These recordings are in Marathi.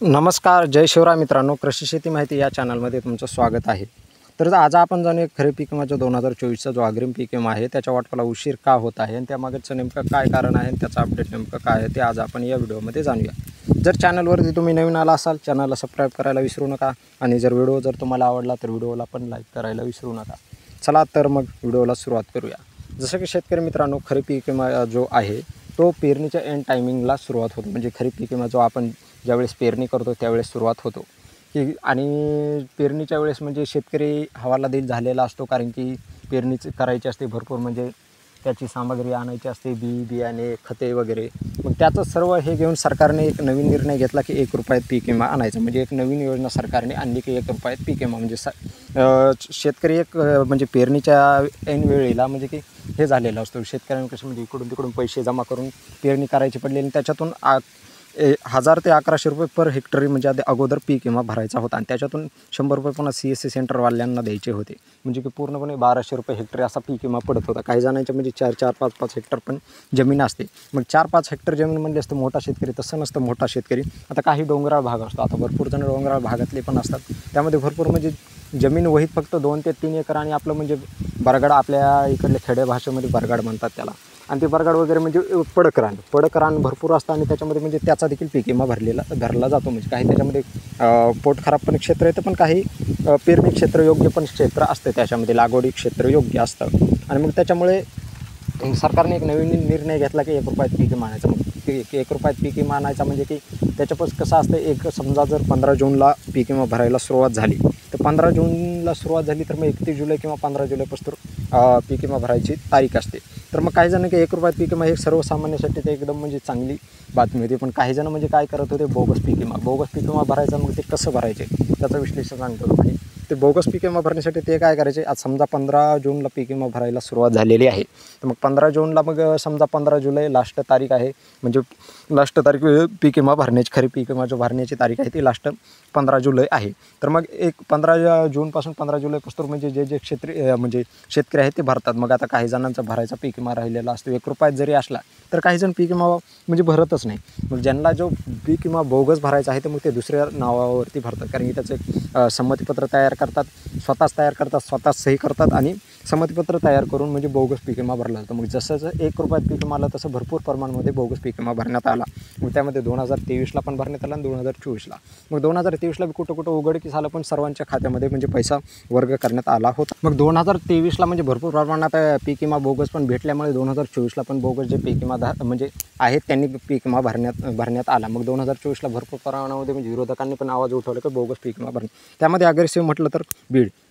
नमस्कार, जय शिवराय मित्रांनो. कृषी शेती माहिती या चॅनलमध्ये तुमचं स्वागत आहे. तर आज आपण जाणूया खरीप पीक विमा जो 2024चा जो अग्रिम पीक विमा आहे त्याच्या वाटपाला उशीर का होत आहे आणि त्यामागचं नेमकं काय कारण आहे आणि त्याचं अपडेट नेमकं काय आहे ते आज आपण या व्हिडिओमध्ये जाणूया. जर चॅनलवरती तुम्ही नवीन आला असाल, चॅनलला सबस्क्राईब करायला विसरू नका आणि जर व्हिडिओ तुम्हाला आवडला तर व्हिडिओला पण लाईक करायला विसरू नका. चला तर मग व्हिडिओला सुरुवात करूया. जसं की शेतकरी मित्रांनो, खरीप पीक विमा जो आहे तो पेरणीच्या एंड टायमिंगला सुरुवात होतो. म्हणजे खरीप पीक विमा जो आपण ज्यावेळेस पेरणी करतो त्यावेळेस सुरुवात होतो की आणि पेरणीच्या वेळेस म्हणजे शेतकरी हवालदिल झालेला असतो, कारण की पेरणीच करायची असते भरपूर, म्हणजे त्याची सामग्री आणायची असते, बियाणे, खते वगैरे. मग त्याचं सर्व हे घेऊन सरकारने एक नवीन निर्णय घेतला की ₹1 पीक विमा आणायचा. म्हणजे एक नवीन योजना सरकारने आणली की ₹1 पीक विमा. म्हणजे शेतकरी एक म्हणजे पेरणीच्या ऐन वेळेला म्हणजे की हे झालेलं असतो. शेतकऱ्यांना कसं म्हणजे इकडून तिकडून पैसे जमा करून पेरणी करायची पडली आणि त्याच्यातून 1000 ते 1100 पर हेक्टरी म्हणजे अगोदर पीक विमा भरायचा होता आणि त्याच्यातून ₹100 पुन्हा CSC सेंटरवाल्यांना द्यायचे होते. म्हणजे की पूर्णपणे ₹1200 हेक्टरी असा पीक विमा पडत होता. काही जणांच्या म्हणजे 4-4, 5-5 हेक्टर पण जमीन असते. मग 4-5 हेक्टर जमीन म्हणजे असतं मोठा शेतकरी, तसं नसतं मोठा शेतकरी. आता काही डोंगराळ भाग असतो, आता भरपूर जण डोंगराळ भागातले पण असतात. त्यामध्ये भरपूर म्हणजे जमीन वहीत फक्त 2 ते 3 एकर आणि आपलं म्हणजे बरगाड, आपल्या इकडल्या खेड्या भाषेमध्ये बरगाड म्हणतात त्याला. आणि ते बरगाड वगैरे म्हणजे पडक रान भरपूर असतं आणि त्याच्यामध्ये म्हणजे त्याचा देखील पीक विमा भरला जातो. म्हणजे काही त्याच्यामध्ये पोट खराब पण क्षेत्र येतं, पण काही पेरणी क्षेत्र योग्य पण क्षेत्र असतं, त्याच्यामध्ये लागवडी क्षेत्र योग्य असतं. आणि मग त्याच्यामुळे सरकारने एक नवीन निर्णय घेतला की ₹1 पीक विमा आणायचा. मग ₹1 पीक विमा आणायचा म्हणजे की त्याच्यापासून कसं असतं, एक समजा जर 15 जूनला पीक विमा भरायला सुरुवात झाली तर 15 जूनला सुरुवात झाली तर मग 31 जुलै किंवा 15 जुलैपासून पीक विमा भरायची तारीख असते. तर मग काही जण की ₹1 पीक विमा हे सर्वसामान्यासाठी ते एकदम म्हणजे चांगली बातमी होती. पण काही जण म्हणजे काय करत होते, बोगस पीक विमा भरायचा. मग ते कसं भरायचे त्याचं विश्लेषण सांगतो. आणि ते बोगस पीक विमा भरण्यासाठी ते काय करायचे, आज समजा 15 जूनला पीक विमा भरायला सुरुवात झालेली आहे तर मग 15 जूनला मग समजा 15 जुलै लास्ट तारीख आहे. म्हणजे लास्ट तारीख पीक विमा भरण्याची, खरी पीक विमा जो भरण्याची तारीख आहे ती लास्ट 15 जुलै आहे. तर मग 15 जूनपासून 15 जुलैपासून म्हणजे जे म्हणजे शेतकरी आहेत ते भरतात. मग आता काही जणांचा भरायचा पीक विमा राहिलेला असतो. ₹1 जरी असला तर काही जण पीक विमा म्हणजे भरतच नाही. मग ज्यांना जो पीक विमा बोगस भरायचा आहे तर मग ते दुसऱ्या नावावरती भरतात, कारण की त्याचं संमतीपत्र तयार करतात, स्वतःच सही करतात आणि संमतीपत्र तयार करून म्हणजे बोगस पीक विमा भरला जातो. मग जसं ₹1 पीक विमा आला तसं भरपूर प्रमाणामध्ये बोगस पीक विमा भरण्यात आला. मग त्यामध्ये 2023ला पण भरण्यात आला आणि 2024ला. मग 2023ला कुठं उघडकीस आलं, पण सर्वांच्या खात्यामध्ये म्हणजे पैसा वर्ग करण्यात आला होता. मग 2023ला म्हणजे भरपूर प्रमाणात पीक विमा बोगस पण भेटल्यामुळे 2024ला पण बोगस जे पीक विमा म्हणजे आहेत त्यांनी पीक विमा भरण्यात आला. मग 2024ला भरपूर प्रमाणामध्ये म्हणजे विरोधकांनी पण आवाज उठवला की बोगस पीक विमा भरणं. त्यामध्ये अग्रेसिव्ह म्हटलं तर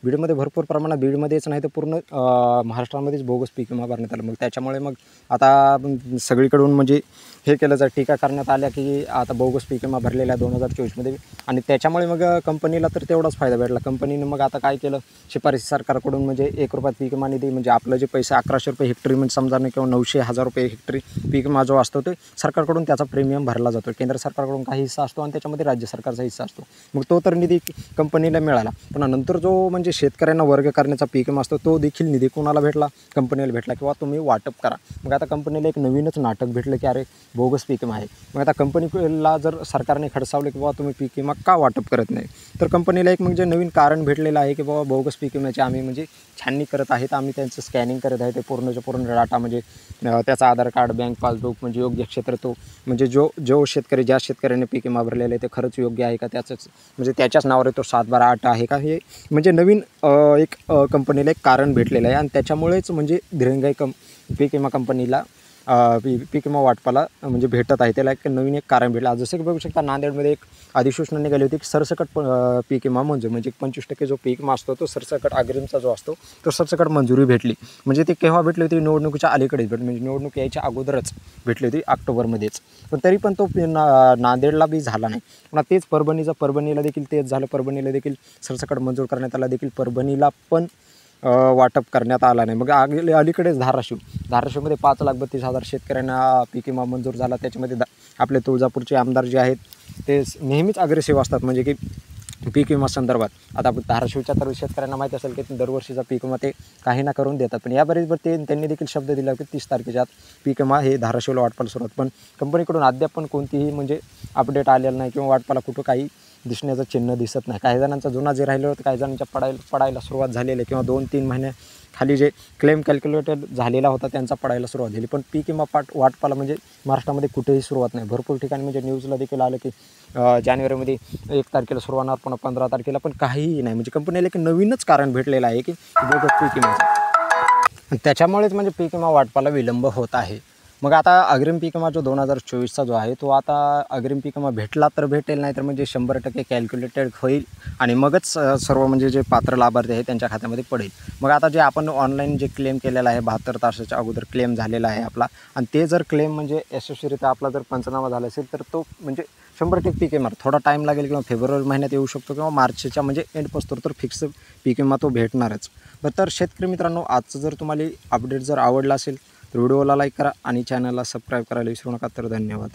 बीडमध्ये भरपूर प्रमाणात, बीडमध्येच नाही तर पूर्ण महाराष्ट्रामध्येच बोगस पीक विमा भरण्यात आला. मग त्याच्यामुळे मग आता सगळीकडून म्हणजे हे केलं जातं, टीका करण्यात आल्या की आता बोगस पीक विमा भरलेला आहे 2024मध्ये. आणि त्याच्यामुळे मग कंपनीला तर तेवढाच फायदा भेटला. कंपनीनं मग आता काय केलं, शिफारसी सरकारकडून म्हणजे ₹1 पीक विमा निधी, म्हणजे आपलं जे पैसे ₹1100 हेक्टरी म्हणजे समजा नाही किंवा ₹900-1000 हेक्टरी पीक विमा जो असतो ते सरकारकडून त्याचा प्रीमियम भरला जातो. केंद्र सरकारकडून काही हिस्सा असतो आणि त्याच्यामध्ये राज्य सरकारचा हिस्सा असतो. मग तो तर निधी कंपनीला मिळाला. पण नंतर जो म्हणजे शेतकऱ्यांना वर्ग करण्याचा पीक विमा असतो तो देखील निधी कोणाला भेटला, कंपनीला भेटला, किंवा तुम्ही वाटप करा. मग आता कंपनीला एक नवीनच नाटक भेटलं की अरे बोगस पीक विमा आहे. मग आता कंपनीला जर सरकारने खडसावलं की बाबा तुम्ही पीक विमा का वाटप करत नाही, तर कंपनीला एक म्हणजे नवीन कारण भेटलेलं आहे की बाबा बोगस पीक विम्याची आम्ही म्हणजे छाननी करत आहेत, आम्ही त्यांचं स्कॅनिंग करत आहे, ते पूर्ण डाटा म्हणजे त्याचा आधार कार्ड, बँक पासबुक म्हणजे योग्य क्षेत्र, तो म्हणजे ज्या शेतकऱ्याने पीक विमा भरलेलं आहे ते खरंच योग्य आहे का, त्याचंच म्हणजे त्याच्याच नावावर तो 7/12/8 आहे का, हे म्हणजे नवीन एक कंपनीला एक कारण भेटलेलं आहे. आणि त्याच्यामुळेच म्हणजे दिरंगाई पीक विमा कंपनीला पीक विमा वाटपाला म्हणजे भेटत आहे. त्याला एक नवीन कारण भेटलं. जसं की बघू शकता, नांदेडमध्ये एक अधिसूचना निघाली होती की सरसकट पीक विमा मंजूर, म्हणजे 25% जो पीक विमा असतो तो सरसकट अग्रिमचा जो असतो तो सरसकट मंजुरी भेटली. म्हणजे ती केव्हा भेटली होती, निवडणुकीच्या अलीकडेच भेटली, म्हणजे निवडणूक यायच्या अगोदरच भेटली होती, ऑक्टोबरमध्येच. पण तरी पण तो नांदेडला बी झाला नाही. पुन्हा तेच परभणीला देखील तेच झालं. परभणीला देखील सरसकट मंजूर करण्यात आला, देखील परभणीला पण वाटप करण्यात आला नाही. मग अलीकडेच धाराशिवमध्ये 5,32,000 शेतकऱ्यांना पीक विमा मंजूर झाला. त्याच्यामध्ये आपले तुळजापूरचे आमदार जे आहेत ते नेहमीच अग्रेसिव्ह असतात, म्हणजे की पीक विमा संदर्भात. आता धाराशिवच्या तर शेतकऱ्यांना माहीत असेल की दरवर्षीचा पीक विमा ते काही ना करून देतात. पण याबरोबर त्यांनी देखील शब्द दिला की 30 तारखेच्या आत पीक विमा हे धाराशिवला वाटपाला सुरुवात. पण कंपनीकडून अद्याप पण कोणतीही म्हणजे अपडेट आलेलं नाही किंवा वाटपाला कुठं काही दिसण्याचं चिन्ह दिसत नाही. काही जणांचा जुना जे राहिलं होतं, काही जणांच्या पडायला सुरुवात झालेली आहे किंवा 2-3 महिने खाली जे क्लेम कॅल्क्युलेटेड झालेला होता त्यांचा पडायला सुरुवात झाली. पण पीक विमा वाटपाला म्हणजे महाराष्ट्रामध्ये कुठेही सुरुवात नाही. भरपूर ठिकाणी म्हणजे न्यूजला देखील आलं की जानेवारीमध्ये 1 तारखेला सुरू होणार, पुन्हा 15 तारखेला, पण काहीही नाही. म्हणजे कंपनीला एक नवीनच कारण भेटलेलं आहे की पीक विम्याचं. त्याच्यामुळेच म्हणजे पीक विमा वाटपाला विलंब होत आहे. मग आता अग्रिम पीक विमा जो 2024चा जो आहे तो आता अग्रिम पीक विमा भेटला तर भेटेल, नाही तर म्हणजे 100% कॅल्क्युलेटेड होईल आणि मगच सर्व म्हणजे जे पात्र लाभार्थी आहे त्यांच्या खात्यामध्ये पडेल. मग आता जे आपण ऑनलाईन जे क्लेम केलेला आहे 72 तासाच्या अगोदर क्लेम झालेला आहे आपला, आणि ते जर क्लेम म्हणजे यशस्वीरित्या आपला जर पंचनामा झाला असेल तर तो म्हणजे 100% पीक विमा थोडा टाईम लागेल किंवा फेब्रुवारी महिन्यात येऊ शकतो किंवा मार्चच्या म्हणजे एंडपासून तर फिक्स पीक विमा तो भेटणारच. तर शेतकरी मित्रांनो, आजचं जर तुम्हाला अपडेट जर आवडला असेल तर व्हिडिओला लाईक करा आणि चॅनलला सबस्क्राईब करायला विसरू नका. तर धन्यवाद.